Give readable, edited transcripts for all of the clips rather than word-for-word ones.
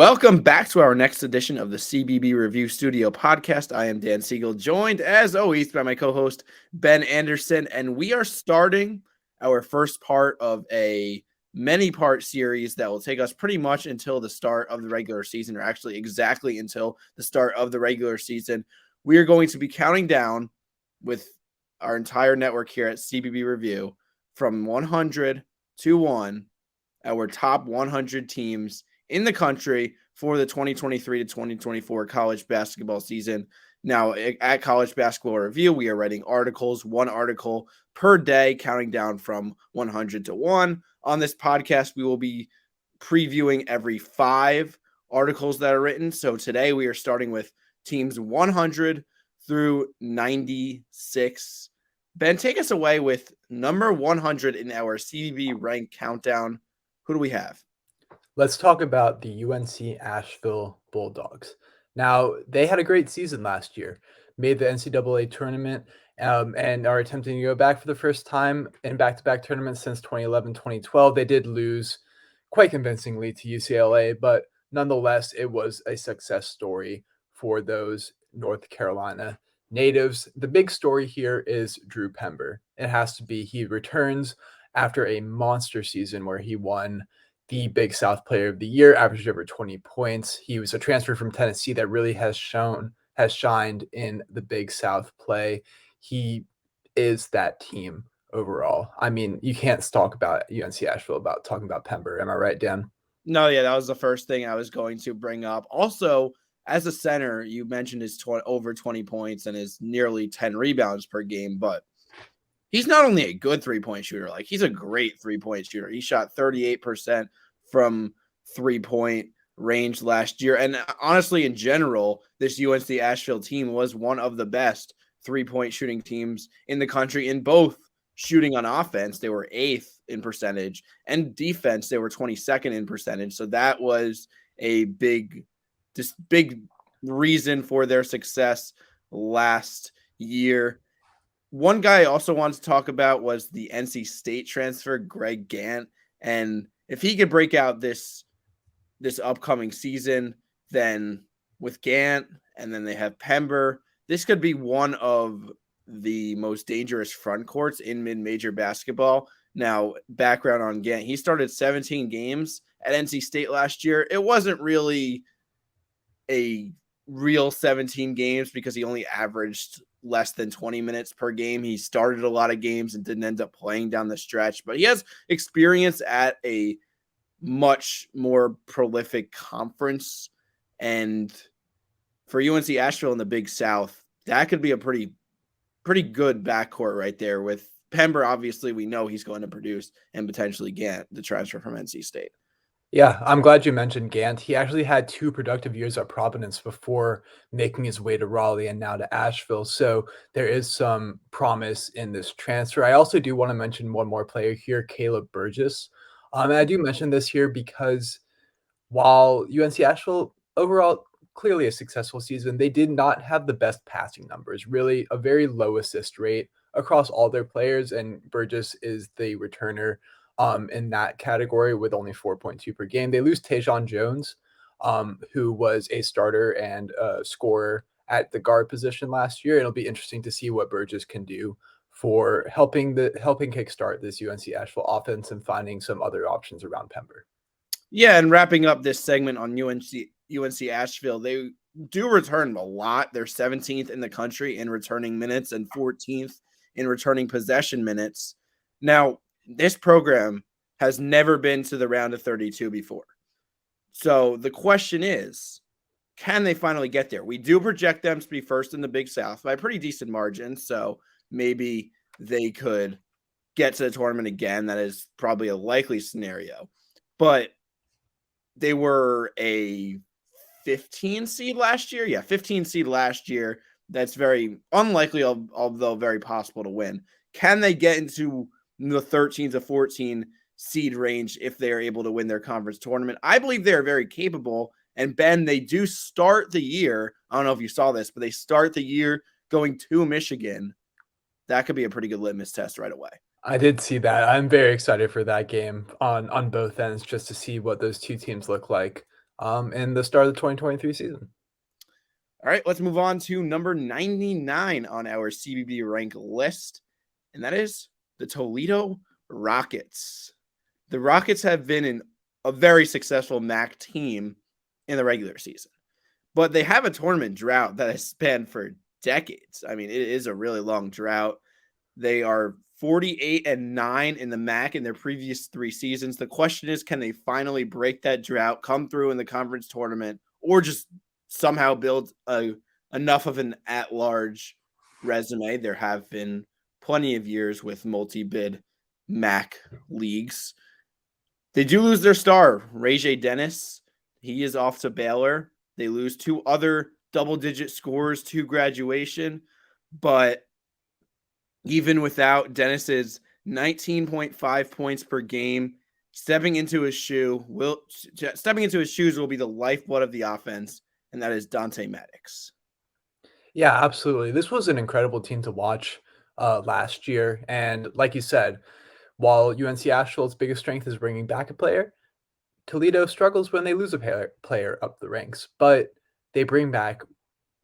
Welcome back to our next edition of the CBB Review Studio podcast. I am Dan Siegel, joined as always by my co-host Ben Anderson, and we are starting our first part of a many-part series that will take us pretty much until the start of the regular season, or actually exactly until the start of the regular season. We are going to be counting down with our entire network here at CBB Review from 100 to 1, our top 100 teams in the country for the 2023 to 2024 college basketball season. Now, at College Basketball Review, we are writing articles, one article per day, counting down from 100 to 1. On this podcast, we will be previewing every 5 articles that are written. So today we are starting with teams 100 through 96. Ben, take us away with number 100 in our CBB rank countdown. Who do we have? Let's talk about the UNC Asheville Bulldogs. Now, they had a great season last year, made the NCAA tournament, and are attempting to go back for the first time in back-to-back tournaments since 2011-2012. They did lose quite convincingly to UCLA, but nonetheless, it was a success story for those North Carolina natives. The big story here is Drew Pember. It has to be. He returns after a monster season where he won the Big South Player of the Year, averaged over 20 points. He was a transfer from Tennessee that really has shined in the Big South play. He is that team overall. I mean, you can't talk about UNC Asheville without talking about Pember. Am I right, Dan? No, yeah, that was the first thing I was going to bring up. Also, as a center, you mentioned his over 20 points and his nearly 10 rebounds per game, but he's not only a good three-point shooter, like he's a great three-point shooter. He shot 38% from three-point range last year. And honestly, in general, this UNC Asheville team was one of the best three-point shooting teams in the country in both shooting on offense. They were 8th in percentage, and defense, they were 22nd in percentage. So that was a big reason for their success last year. One guy I also wanted to talk about was the NC State transfer, Greg Gant. And if he could break out this upcoming season, then with Gant, and then they have Pember, this could be one of the most dangerous front courts in mid-major basketball. Now, background on Gant, he started 17 games at NC State last year. It wasn't really a real 17 games because he only averaged less than 20 minutes per game. He started a lot of games and didn't end up playing down the stretch, but he has experience at a much more prolific conference. And for UNC Asheville in the Big South, that could be a pretty good backcourt right there. With Pember, obviously, we know he's going to produce, and potentially Gant, the transfer from NC State. Yeah, I'm glad you mentioned Gant. He actually had 2 productive years at Providence before making his way to Raleigh and now to Asheville. So there is some promise in this transfer. I also do want to mention one more player here, Caleb Burgess. And I do mention this here because while UNC Asheville overall clearly a successful season, they did not have the best passing numbers, really a very low assist rate across all their players, and Burgess is the returner in that category with only 4.2 per game. They lose Tajon Jones, who was a starter and a scorer at the guard position last year. It'll be interesting to see what Burgess can do for helping kickstart this UNC Asheville offense and finding some other options around Pember. Yeah, and wrapping up this segment on UNC Asheville, they do return a lot. They're 17th in the country in returning minutes and 14th in returning possession minutes. Now, this program has never been to the round of 32 before. So the question is, can they finally get there? We do project them to be first in the Big South by a pretty decent margin. So maybe they could get to the tournament again. That is probably a likely scenario. But they were a 15 seed last year. Yeah, 15 seed last year. That's very unlikely, although very possible to win. Can they get into the 13 to 14 seed range if they are able to win their conference tournament? I believe they are very capable. And Ben, they do start the year. I don't know if you saw this, but they start the year going to Michigan. That could be a pretty good litmus test right away. I did see that. I'm very excited for that game on both ends just to see what those two teams look like in the start of the 2023 season. All right, let's move on to number 99 on our CBB rank list, and that is the Toledo Rockets. The Rockets have been a very successful MAC team in the regular season, but they have a tournament drought that has spanned for decades. I mean, it is a really long drought. They are 48-9 in the MAC in their previous 3 seasons. The question is, can they finally break that drought, come through in the conference tournament, or just somehow build enough of an at-large resume? There have been plenty of years with multi-bid MAC leagues. They do lose their star, Ray J. Dennis. He is off to Baylor. They lose 2 other double-digit scorers to graduation, but even without Dennis's 19.5 points per game, stepping into his shoes will be the lifeblood of the offense, and that is Dante Maddox. Yeah, absolutely. This was an incredible team to watch last year. And like you said, while UNC Asheville's biggest strength is bringing back a player, Toledo struggles when they lose a player up the ranks. But they bring back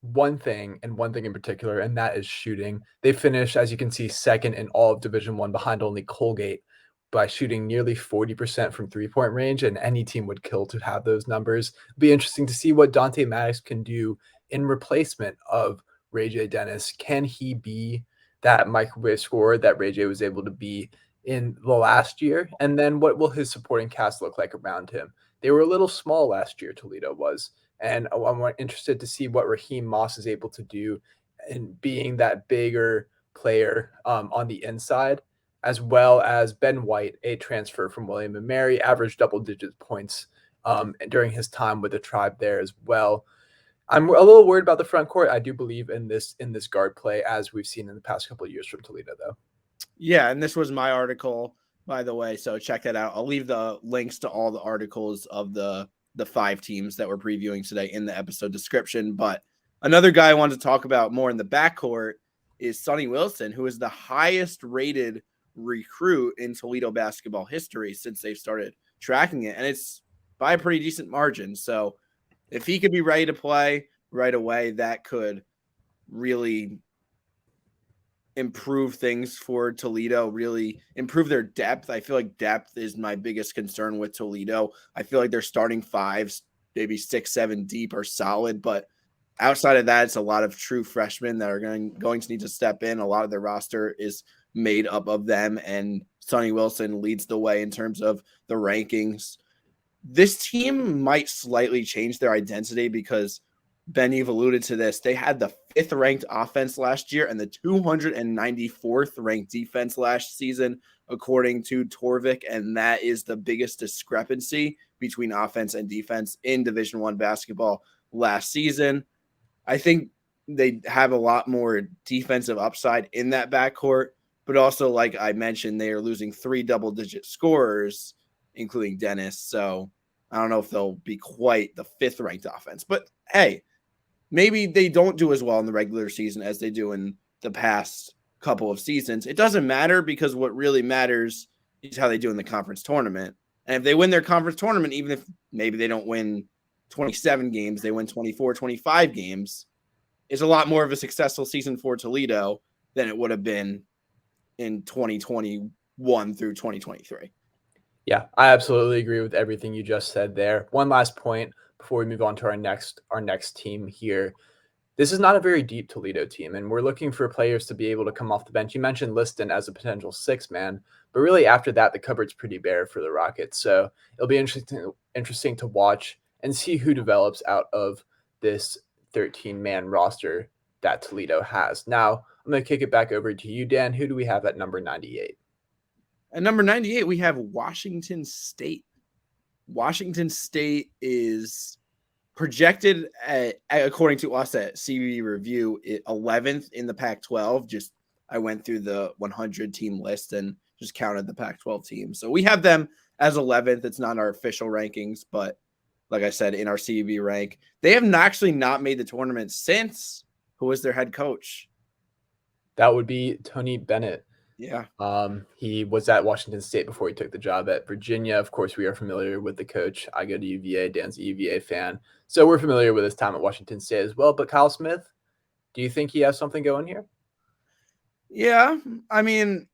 one thing and one thing in particular, and that is shooting. They finished, as you can see, second in all of Division I behind only Colgate by shooting nearly 40% from three-point range, and any team would kill to have those numbers. It'll be interesting to see what Dante Maddox can do in replacement of Ray J. Dennis. Can he be that microwave scorer that Ray J was able to be in the last year? And then what will his supporting cast look like around him? They were a little small last year, Toledo was. And I'm interested to see what Raheem Moss is able to do in being that bigger player on the inside, as well as Ben White, a transfer from William & Mary, averaged double-digit points during his time with the Tribe there as well. I'm a little worried about the front court. I do believe in this guard play, as we've seen in the past couple of years from Toledo, though. Yeah, and this was my article, by the way, so check that out. I'll leave the links to all the articles of the 5 teams that we're previewing today in the episode description. But another guy I wanted to talk about more in the backcourt is Sonny Wilson, who is the highest rated recruit in Toledo basketball history since they've started tracking it. And it's by a pretty decent margin. So if he could be ready to play right away, that could really improve things for Toledo, really improve their depth. I feel like depth is my biggest concern with Toledo. I feel like their starting 5s, maybe 6, 7 deep, are solid, but outside of that, it's a lot of true freshmen that are going to need to step in. A lot of their roster is made up of them, and Sonny Wilson leads the way in terms of the rankings. This team might slightly change their identity because Ben, you've alluded to this. They had the 5th ranked offense last year and the 294th ranked defense last season, according to Torvik. And that is the biggest discrepancy between offense and defense in Division I basketball last season. I think they have a lot more defensive upside in that backcourt, but also, like I mentioned, they are losing 3 double-digit scorers, including Dennis. So I don't know if they'll be quite the 5th ranked offense, but hey, maybe they don't do as well in the regular season as they do in the past couple of seasons. It doesn't matter, because what really matters is how they do in the conference tournament. And if they win their conference tournament, even if maybe they don't win 27 games, they win 24, 25 games, it's a lot more of a successful season for Toledo than it would have been in 2021 through 2023. Yeah, I absolutely agree with everything you just said there. One last point before we move on to our next team here. This is not a very deep Toledo team, and we're looking for players to be able to come off the bench. You mentioned Liston as a potential 6-man, but really after that, the cupboard's pretty bare for the Rockets. So it'll be interesting to watch and see who develops out of this 13-man roster that Toledo has. Now, I'm going to kick it back over to you, Dan. Who do we have at number 98? At number 98, we have Washington State. Washington State is projected according to us at CBB Review, 11th in the Pac-12. I went through the 100 team list and just counted the Pac-12 teams. So we have them as 11th. It's not our official rankings, but like I said, in our CBB rank, they have actually not made the tournament since. Who was their head coach? That would be Tony Bennett. Yeah. He was at Washington State before he took the job at Virginia. Of course, we are familiar with the coach. I go to UVA. Dan's a UVA fan. So we're familiar with his time at Washington State as well. But Kyle Smith, do you think he has something going here? Yeah. I mean,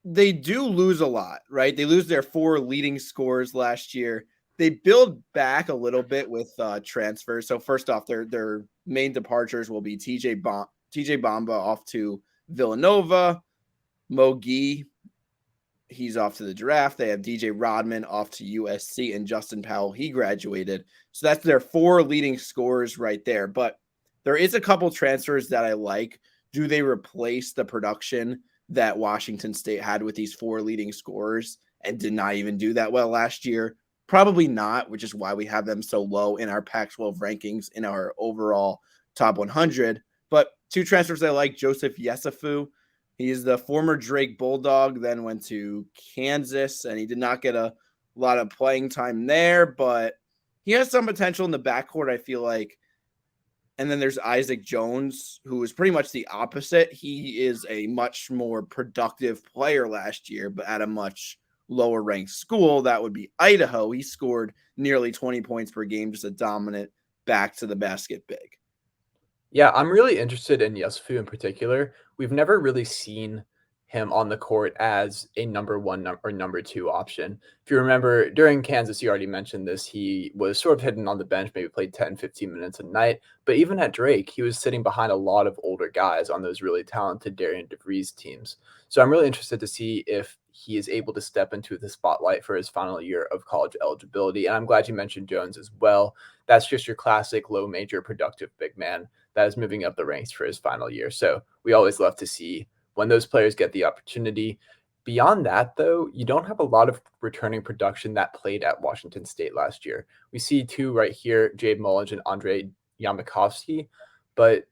they do lose a lot, right? They lose their 4 leading scorers last year. They build back a little bit with transfers. So first off, their main departures will be TJ Bamba off to Villanova, Mo Gee, he's off to the draft. They have DJ Rodman off to USC, and Justin Powell, he graduated. So that's their 4 leading scorers right there. But there is a couple transfers that I like. Do they replace the production that Washington State had with these 4 leading scorers and did not even do that well last year? Probably not, which is why we have them so low in our Pac-12 rankings in our overall top 100. But 2 transfers I like, Joseph Yesufu. He's the former Drake Bulldog, then went to Kansas, and he did not get a lot of playing time there, but he has some potential in the backcourt, I feel like. And then there's Isaac Jones, who is pretty much the opposite. He is a much more productive player last year, but at a much lower ranked school. That would be Idaho. He scored nearly 20 points per game, just a dominant back to the basket big. Yeah, I'm really interested in Yesufu in particular. We've never really seen him on the court as a number one or number two option. If you remember, during Kansas, you already mentioned this, he was sort of hidden on the bench, maybe played 10, 15 minutes a night. But even at Drake, he was sitting behind a lot of older guys on those really talented Darian DeVries teams. So I'm really interested to see if he is able to step into the spotlight for his final year of college eligibility. And I'm glad you mentioned Jones as well. That's just your classic low major productive big man that is moving up the ranks for his final year. So we always love to see when those players get the opportunity. Beyond that, though, you don't have a lot of returning production that played at Washington State last year. We see 2 right here, Jade Mullins and Andre Yamakovsky. But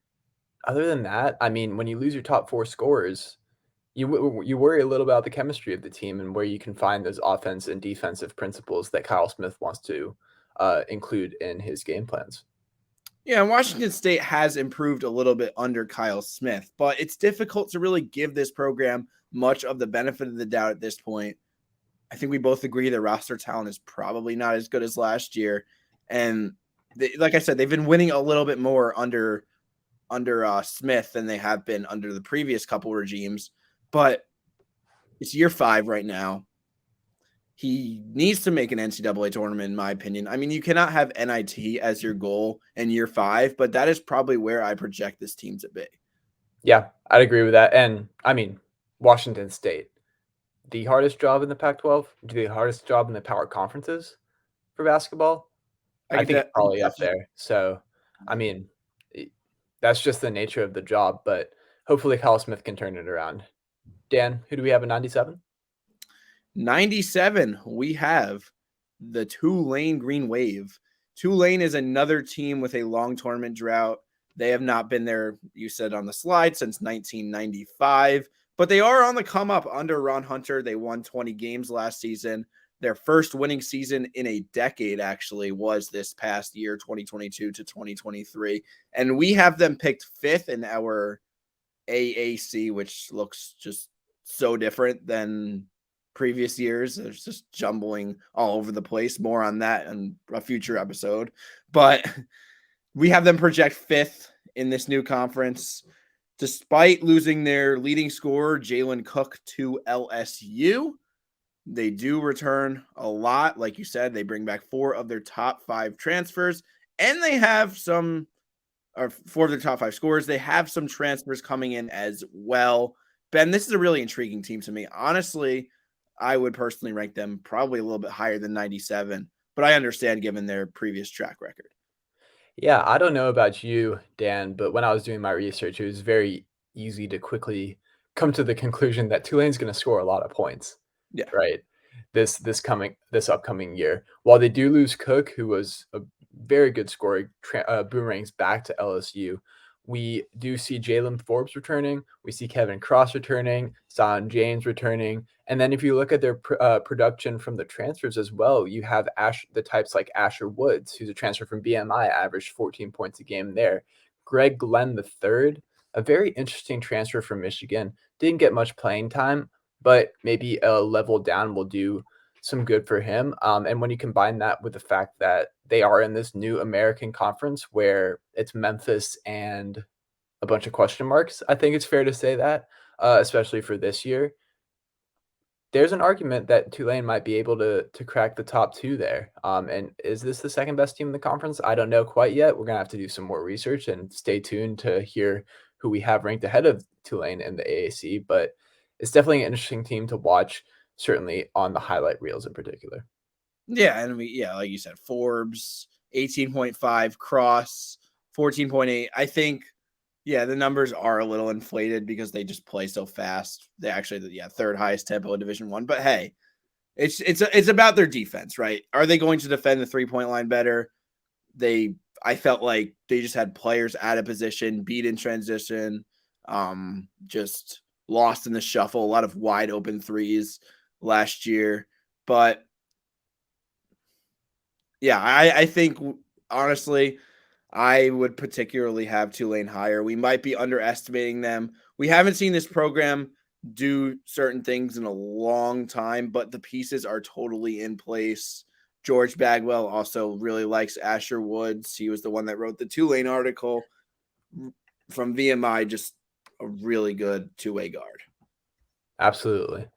other than that, I mean, when you lose your top 4 scorers, you worry a little about the chemistry of the team and where you can find those offense and defensive principles that Kyle Smith wants to include in his game plans. Yeah, Washington State has improved a little bit under Kyle Smith, but it's difficult to really give this program much of the benefit of the doubt at this point. I think we both agree the roster talent is probably not as good as last year. And like I said, they've been winning a little bit more under Smith than they have been under the previous couple regimes. But it's year 5 right now. He needs to make an NCAA tournament, in my opinion. I mean, you cannot have NIT as your goal in year 5, but that is probably where I project this team to be. Yeah, I'd agree with that. And I mean, Washington State, the hardest job in the Pac-12, the hardest job in the power conferences for basketball. I think it's probably up there. So, I mean, that's just the nature of the job, but hopefully Kyle Smith can turn it around. Dan, who do we have at 97? 97, we have the Tulane Green Wave. Tulane is another team with a long tournament drought. They have not been there, you said on the slide, since 1995, but they are on the come up under Ron Hunter. They won 20 games last season. Their first winning season in a decade actually was this past year, 2022 to 2023. And we have them picked 5th in our AAC, which looks just so different than previous years. There's just jumbling all over the place. More on that in a future episode. But we have them project 5th in this new conference, despite losing their leading scorer, Jalen Cook, to LSU. They do return a lot. Like you said, they bring back 4 of their top 5 transfers, and they have some, or 4 of their top 5 scorers. They have some transfers coming in as well. Ben, this is a really intriguing team to me. Honestly, I would personally rank them probably a little bit higher than 97, but I understand given their previous track record. Yeah, I don't know about you, Dan, but when I was doing my research, it was very easy to quickly come to the conclusion that Tulane's going to score a lot of points. Yeah. Right. This upcoming year. While they do lose Cook, who was a very good scorer, boomerangs back to LSU. We do see Jalen Forbes returning. We see Kevin Cross returning, Zion James returning. And then if you look at their production from the transfers as well, you have the types like Asher Woods, who's a transfer from BMI, averaged 14 points a game there. Greg Glenn III, a very interesting transfer from Michigan. Didn't get much playing time, but maybe a level down will do some good for him. And when you combine that with the fact that they are in this new American conference where it's Memphis and a bunch of question marks, I think it's fair to say that, especially for this year. There's an argument that Tulane might be able to crack the top 2 there. And is this the second best team in the conference? I don't know quite yet. We're gonna have to do some more research and stay tuned to hear who we have ranked ahead of Tulane in the AAC, but it's definitely an interesting team to watch, certainly on the highlight reels in particular. Yeah, and like you said, Forbes 18.5, Cross 14.8. I think the numbers are a little inflated because they just play so fast. They actually third highest tempo in Division 1, but hey, it's about their defense, right? Are they going to defend the 3-point line better? I felt like they just had players out of position, beat in transition, just lost in the shuffle, a lot of wide open threes last year. But yeah, I think honestly, I would particularly have Tulane higher. We might be underestimating them. We haven't seen this program do certain things in a long time, but the pieces are totally in place. George Bagwell also really likes Asher Woods. He was the one that wrote the Tulane article from VMI, just a really good two-way guard. Absolutely.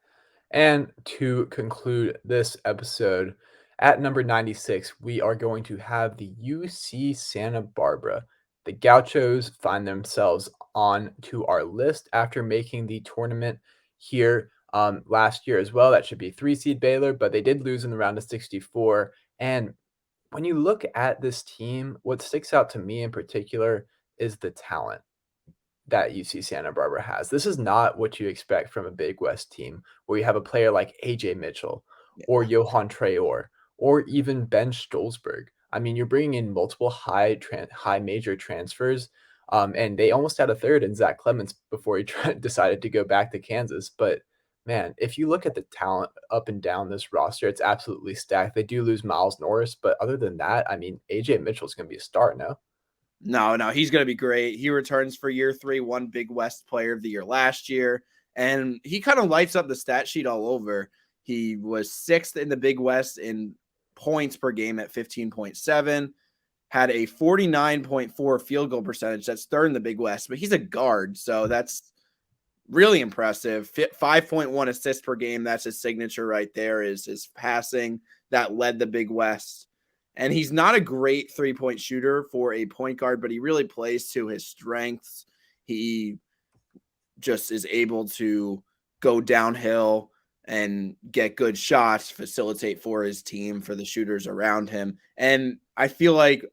And to conclude this episode, at number 96, we are going to have the UC Santa Barbara. The Gauchos find themselves on to our list after making the tournament here last year as well. That should be 3-seed Baylor, but they did lose in the round of 64. And when you look at this team, what sticks out to me in particular is the talent that UC Santa Barbara has. This is not what you expect from a Big West team where you have a player like AJ Mitchell or Johan Traore or even Ben Stolzberg. I mean, you're bringing in multiple high major transfers, and they almost had a third in Zach Clements before he decided to go back to Kansas. But man, if you look at the talent up and down this roster, it's absolutely stacked. They do lose Miles Norris, but other than that, I mean, AJ Mitchell's going to be a star, no? No, he's going to be great. He returns for year 3, won Big West Player of the Year last year, and he kind of lights up the stat sheet all over. He was 6th in the Big West in points per game at 15.7, had a 49.4 field goal percentage. That's 3rd in the Big West, but he's a guard, so that's really impressive. 5.1 assists per game. That's his signature right there, is his passing that led the Big West. And he's not a great 3-point shooter for a point guard, but he really plays to his strengths. He just is able to go downhill and get good shots, facilitate for his team, for the shooters around him. And I feel like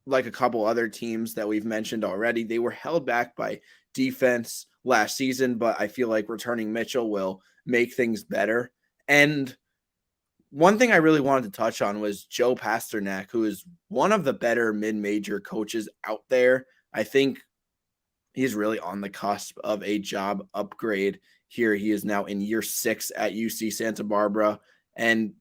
a couple other teams that we've mentioned already, they were held back by defense last season, but I feel like returning Mitchell will make things better. And one thing I really wanted to touch on was Joe Pasternak, who is one of the better mid-major coaches out there. I think he's really on the cusp of a job upgrade here. He is now in year 6 at UC Santa Barbara. And,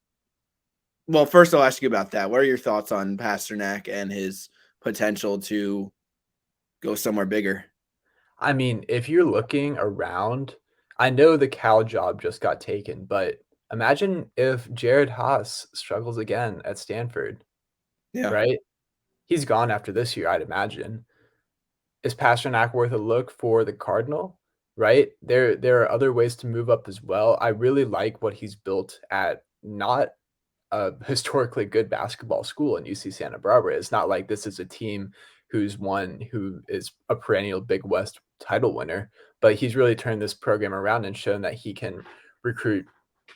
well, first I'll ask you about that. What are your thoughts on Pasternak and his potential to go somewhere bigger? I mean, if you're looking around, I know the Cal job just got taken, but imagine if Jared Haas struggles again at Stanford, Yeah. right? He's gone after this year, I'd imagine. Is Pasternak worth a look for the Cardinal? Right? There are other ways to move up as well. I really like what he's built at not a historically good basketball school in UC Santa Barbara. It's not like this is a team who is a perennial Big West title winner, but he's really turned this program around and shown that he can recruit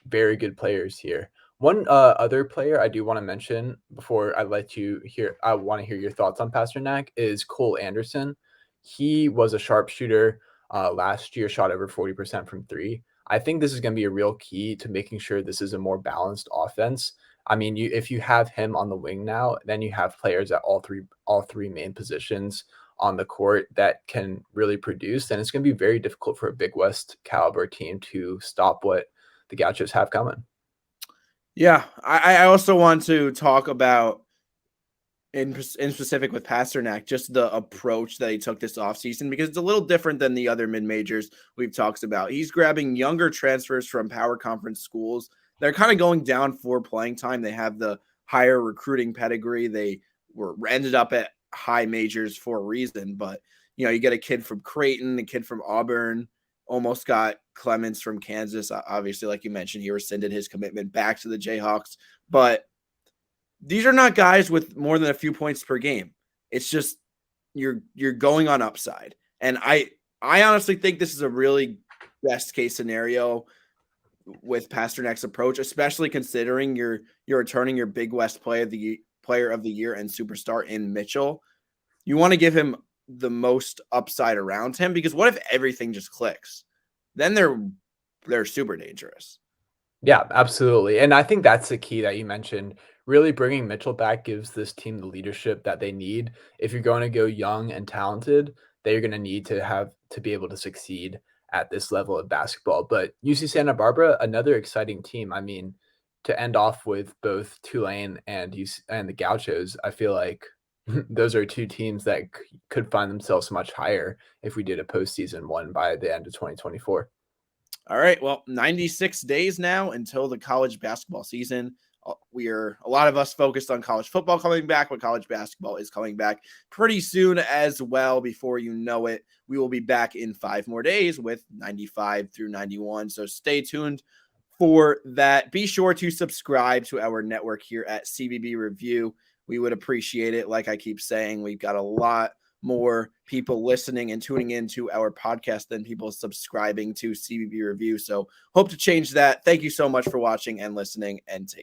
very good players here. One other player I do want to mention before I let you hear, I want to hear your thoughts on Pasternak is Cole Anderson. He was a sharpshooter last year, shot over 40% from 3. I think this is going to be a real key to making sure this is a more balanced offense. I mean, if you have him on the wing now, then you have players at all three main positions on the court that can really produce. And it's going to be very difficult for a Big West caliber team to stop what the Gauchos have coming. Yeah. I also want to talk about in specific with Pasternak, just the approach that he took this offseason, because it's a little different than the other mid-majors we've talked about. He's grabbing younger transfers from power conference schools. They're kind of going down for playing time. They have the higher recruiting pedigree. They ended up at high majors for a reason, but you get a kid from Creighton, a kid from Auburn, almost got Clemens from Kansas. Obviously, like you mentioned, he rescinded his commitment back to the Jayhawks, but these are not guys with more than a few points per game. It's just you're going on upside. And I honestly think this is a really best case scenario with Pasternak's approach, especially considering you're returning your Big West player of the year and superstar in Mitchell. You want to give him the most upside around him, because what if everything just clicks? Then they're super dangerous. Yeah, absolutely. And I think that's the key that you mentioned. Really bringing Mitchell back gives this team the leadership that they need. If you're going to go young and talented, they're going to need to have to be able to succeed at this level of basketball. But UC Santa Barbara, another exciting team. I mean, to end off with both Tulane and the Gauchos, I feel like those are two teams that could find themselves much higher if we did a postseason one by the end of 2024. All right. Well, 96 days now until the college basketball season. A lot of us focused on college football coming back, but college basketball is coming back pretty soon as well. Before you know it, we will be back in 5 more days with 95 through 91. So stay tuned for that. Be sure to subscribe to our network here at CBB Review. We would appreciate it. Like I keep saying, we've got a lot more people listening and tuning into our podcast than people subscribing to CBB Review. So hope to change that. Thank you so much for watching and listening, and take